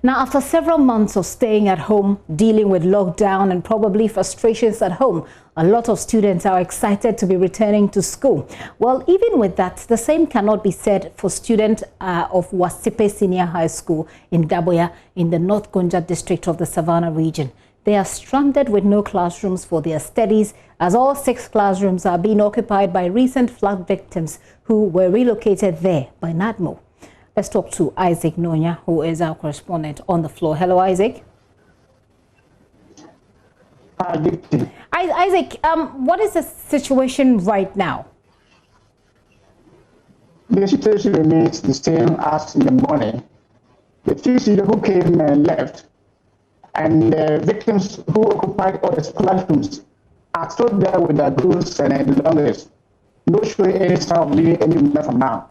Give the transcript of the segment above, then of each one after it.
Now, after several months of staying at home, dealing with lockdown and probably frustrations at home, a lot of students are excited to be returning to school. Well, even with that, the same cannot be said for students of Wasipe Senior High School in Daboya in the North Gonja district of the Savannah region. They are stranded with no classrooms for their studies, as all 6 classrooms are being occupied by recent flood victims who were relocated there by NADMO. Let's talk to Isaac Nonya, who is our correspondent on the floor. Hello, Isaac. Isaac, what is the situation right now? The situation remains the same as in the morning. The 2 students who came and left, and the victims who occupied all the classrooms are still there with their goods and belongings. No showing any sign of leaving any movement from now.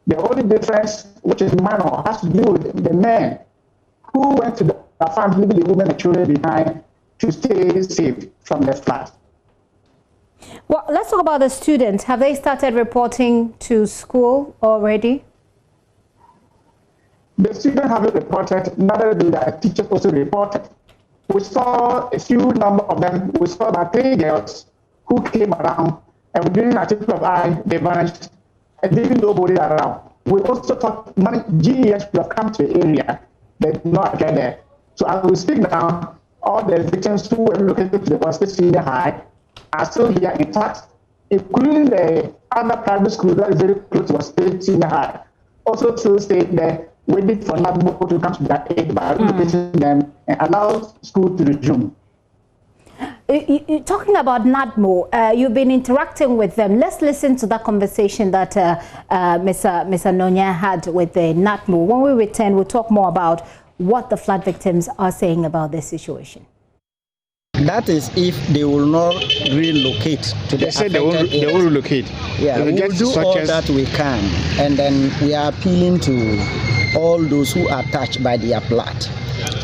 The only difference, which is minor, has to do with the men who went to the farm, leaving the women and children behind to stay safe from the flood. Well, let's talk about the students. Have they started reporting to school already? The students haven't reported, neither do the teachers also reported. We saw a few number of them. We saw about 3 girls who came around, and during a trickle of eye, they vanished, and leaving nobody around. We also thought GES would have come to the area, they did not get there. So as we speak now, all the victims who were relocated to the Wasipe Senior High are still here intact, including the other private school that is very close to Wasipe Senior High. Also still stay there, waiting for NADMO to come to their aid by relocating them and allow school to resume. Talking about NADMO, you've been interacting with them. Let's listen to that conversation that Mr. Nonya had with the NADMO. When we return, we'll talk more about what the flood victims are saying about this situation. That is if they will not relocate to the they will relocate. Yeah, we will do all that we can, and then we are appealing to all those who are touched by their flood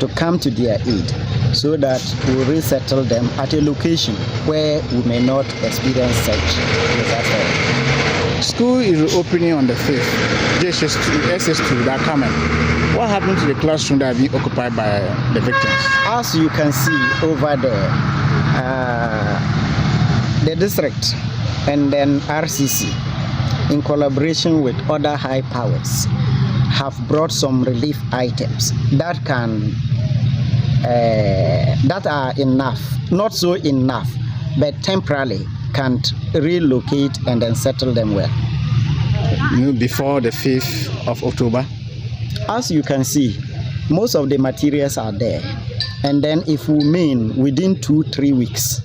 to come to their aid, so that we resettle them at a location where we may not experience such disaster. School is opening on the 5th. SS2 that coming. What happened to the classroom that have been occupied by the victims? As you can see over there, the district and then RCC, in collaboration with other high powers, have brought some relief items that can that are enough, not so enough, but temporarily can relocate and then settle them well. Before the 5th of October? As you can see, most of the materials are there, and then if we mean within 2-3 weeks,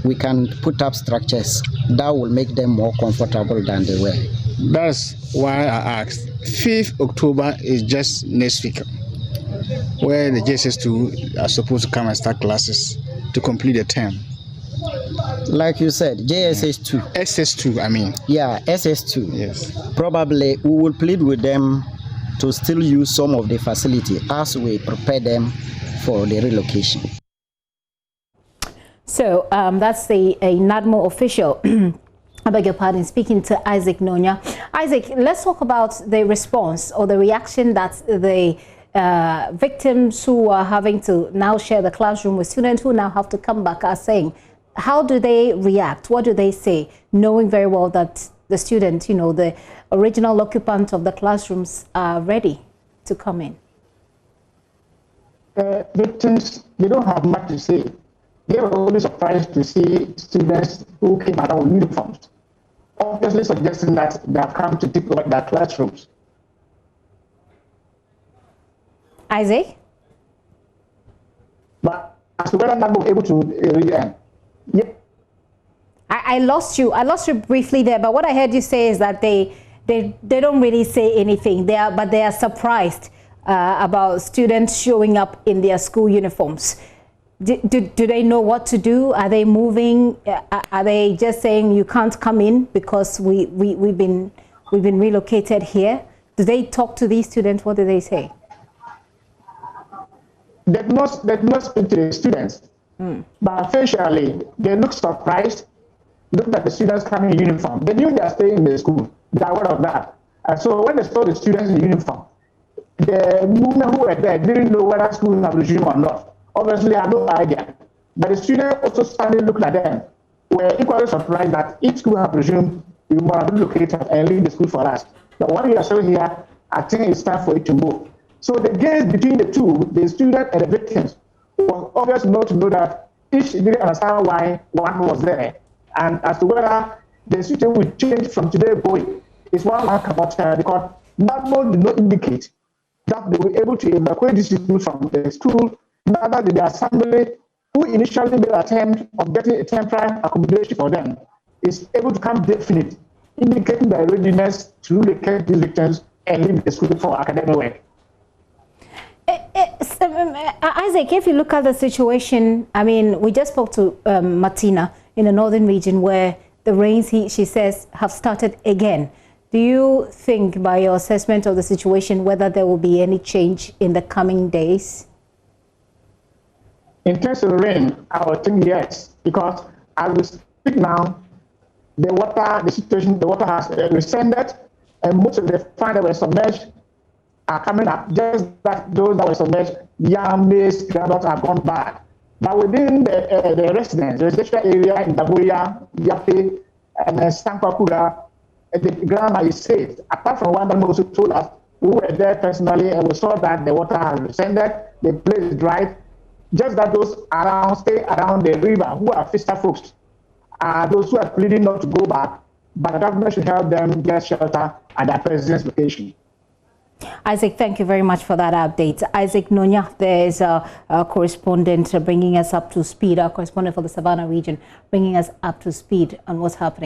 we can put up structures that will make them more comfortable than they were. That's why I asked. 5th October is just next week, where the JSS2 are supposed to come and start classes to complete the term. Like you said, JSS2. SS2, I mean. Yeah, SS2. Yes. Probably we will plead with them to still use some of the facility as we prepare them for the relocation. So that's the NADMO official. I beg your pardon, speaking to Isaac Nonya. Isaac, let's talk about the response or the reaction that the victims who are having to now share the classroom with students who now have to come back are saying. How do they react? What do they say, knowing very well that the students, the original occupants of the classrooms are ready to come in? Victims, they don't have much to say. They were only surprised to see students who came out with uniforms, obviously suggesting that they have come to take over their classrooms. Isaac? But as to whether or not they were able to yeah. I lost you. I lost you briefly there, but what I heard you say is that they don't really say anything. They are surprised about students showing up in their school uniforms. Do they know what to do? Are they moving? Are they just saying you can't come in because we've been relocated here? Do they talk to these students? What do they say? They must speak to the students. But facially, they look surprised. Look at the students coming in uniform. They knew they are staying in the school. They are aware of that. And so when they saw the students in uniform, the women who were there didn't know whether school have resumed or not. Obviously, I had no idea. But the students also standing looking at them were equally surprised that if school have resumed, you must have relocated and leave the school for us. But when we are still here, I think it's time for it to move. So the gains between the two, the student and the victims, was obvious not to know that each didn't understand why one was there. And as to whether the situation will change from today going, is one cannot tell, because NADMO did not indicate that they were able to evacuate these people from the school, neither did the assembly, who initially made an attempt of getting a temporary accommodation for them, is able to come definite, indicating their readiness to relocate these victims and leave the school for academic work. Isaac, if you look at the situation, I mean, we just spoke to Martina in the northern region where the rains, she says, have started again. Do you think, by your assessment of the situation, whether there will be any change in the coming days? In terms of rain, I would think yes, because as we speak now, the water has descended, and most of the farms that were submerged are coming up. Just that those that were submerged, yam, maize, groundnut have gone bad. But within the residential area in Dabuya, Yape, and Sankakura, the ground is safe. Apart from one that also told us, we were there personally and we saw that the water has descended, the place is dry. Just that those around, stay around the river, who are fisher folks, are those who are pleading not to go back, but the government should help them get shelter at their president's location. Isaac, thank you very much for that update. Isaac Nonya, there is a correspondent bringing us up to speed, our correspondent for the Savannah region, bringing us up to speed on what's happening.